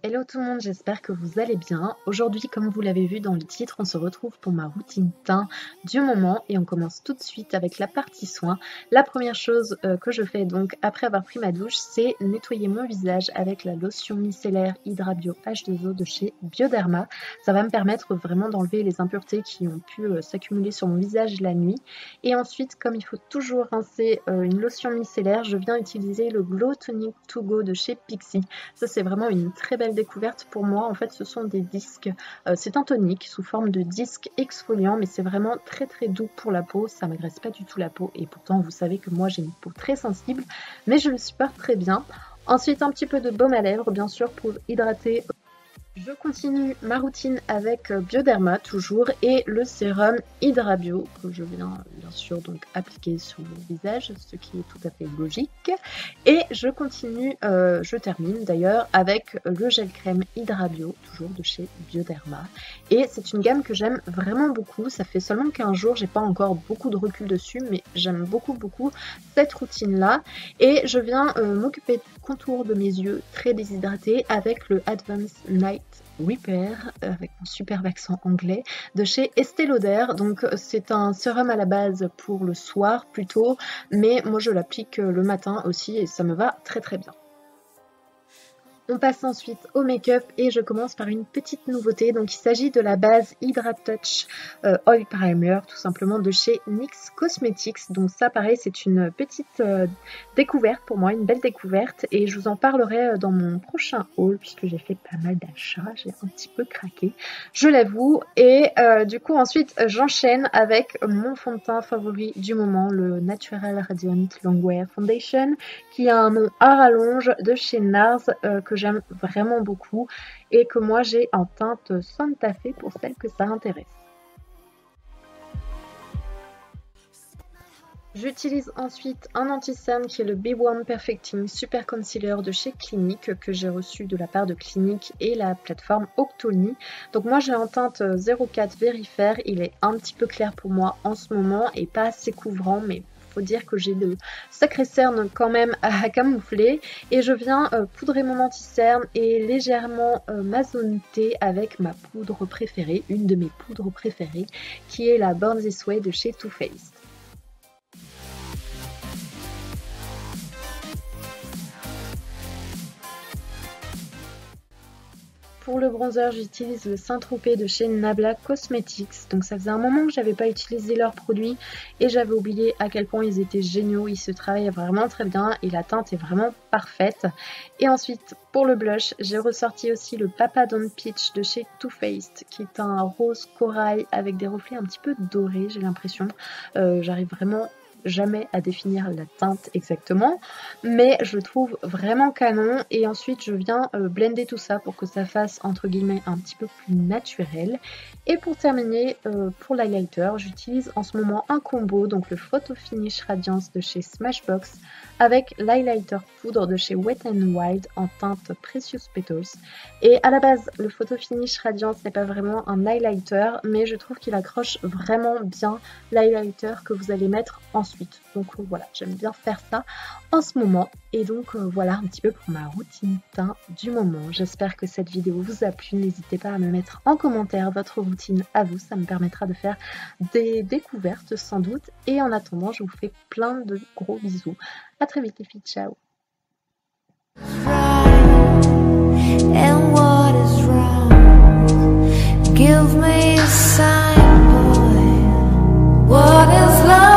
Hello tout le monde, j'espère que vous allez bien. Aujourd'hui, comme vous l'avez vu dans le titre, on se retrouve pour ma routine teint du moment et on commence tout de suite avec la partie soins. La première chose que je fais donc après avoir pris ma douche, c'est nettoyer mon visage avec la lotion micellaire Hydra Bio H2O de chez Bioderma. Ça va me permettre vraiment d'enlever les impuretés qui ont pu s'accumuler sur mon visage la nuit. Et ensuite, comme il faut toujours rincer une lotion micellaire, je viens utiliser le Glow Tonic To Go de chez Pixi. Ça, c'est vraiment une très belle découverte pour moi. En fait, ce sont des disques. C'est un tonique sous forme de disque exfoliant, mais c'est vraiment très très doux pour la peau. Ça m'agresse pas du tout la peau. Et pourtant, vous savez que moi, j'ai une peau très sensible, mais je le supporte très bien. Ensuite, un petit peu de baume à lèvres, bien sûr, pour hydrater. Je continue ma routine avec Bioderma toujours et le sérum Hydra Bio que je viens bien sûr donc appliquer sur le visage, ce qui est tout à fait logique. Et je continue, je termine d'ailleurs avec le gel crème Hydra Bio, toujours de chez Bioderma. Et c'est une gamme que j'aime vraiment beaucoup, ça fait seulement 15 jours, j'ai pas encore beaucoup de recul dessus, mais j'aime beaucoup cette routine là. Et je viens m'occuper du contour de mes yeux très déshydratés avec le Advanced Night Repair avec mon superbe accent anglais de chez Estée Lauder. Donc c'est un sérum à la base pour le soir plutôt, mais moi je l'applique le matin aussi et ça me va très très bien. On passe ensuite au make-up et je commence par une petite nouveauté. Donc il s'agit de la base Hydra Touch Oil Primer tout simplement de chez NYX Cosmetics. Donc ça pareil c'est une petite découverte pour moi, une belle découverte et je vous en parlerai dans mon prochain haul puisque j'ai fait pas mal d'achats, j'ai un petit peu craqué, je l'avoue. Et du coup ensuite j'enchaîne avec mon fond de teint favori du moment, le Natural Radiant Longwear Foundation qui a un nom à rallonge de chez NARS que j'aime vraiment beaucoup et que moi j'ai en teinte Santa Fe pour celles que ça intéresse. J'utilise ensuite un anti-cerne qui est le B1 Perfecting Super Concealer de chez Clinique que j'ai reçu de la part de Clinique et la plateforme Octonie. Donc moi j'ai en teinte 04 Verifair, il est un petit peu clair pour moi en ce moment et pas assez couvrant, mais faut dire que j'ai de sacrés cernes quand même à camoufler et je viens poudrer mon anti-cerne et légèrement m'azoniter avec ma poudre préférée, une de mes poudres préférées qui est la Born This Way de chez Too Faced. Pour le bronzer, j'utilise le Saint-Tropez de chez Nabla Cosmetics. Donc ça faisait un moment que j'avais pas utilisé leurs produits et j'avais oublié à quel point ils étaient géniaux. Ils se travaillent vraiment très bien et la teinte est vraiment parfaite. Et ensuite, pour le blush, j'ai ressorti aussi le Papa Don't Peach de chez Too Faced qui est un rose corail avec des reflets un petit peu dorés, j'ai l'impression. J'arrive vraiment jamais à définir la teinte exactement, mais je le trouve vraiment canon. Et ensuite je viens blender tout ça pour que ça fasse entre guillemets un petit peu plus naturel. Et pour terminer, pour l'highlighter, j'utilise en ce moment un combo, donc le Photo Finish Radiance de chez Smashbox avec l'highlighter poudre de chez Wet n Wild en teinte Precious Petals. Et à la base, le Photo Finish Radiance n'est pas vraiment un highlighter, mais je trouve qu'il accroche vraiment bien l'highlighter que vous allez mettre ensuite. Donc voilà, j'aime bien faire ça en ce moment. Et donc voilà un petit peu pour ma routine teint du moment. J'espère que cette vidéo vous a plu. N'hésitez pas à me mettre en commentaire votre routine à vous. Ça me permettra de faire des découvertes sans doute. Et en attendant, je vous fais plein de gros bisous. À très vite les filles, ciao. And what is wrong? Give me a sign, boy. What is love?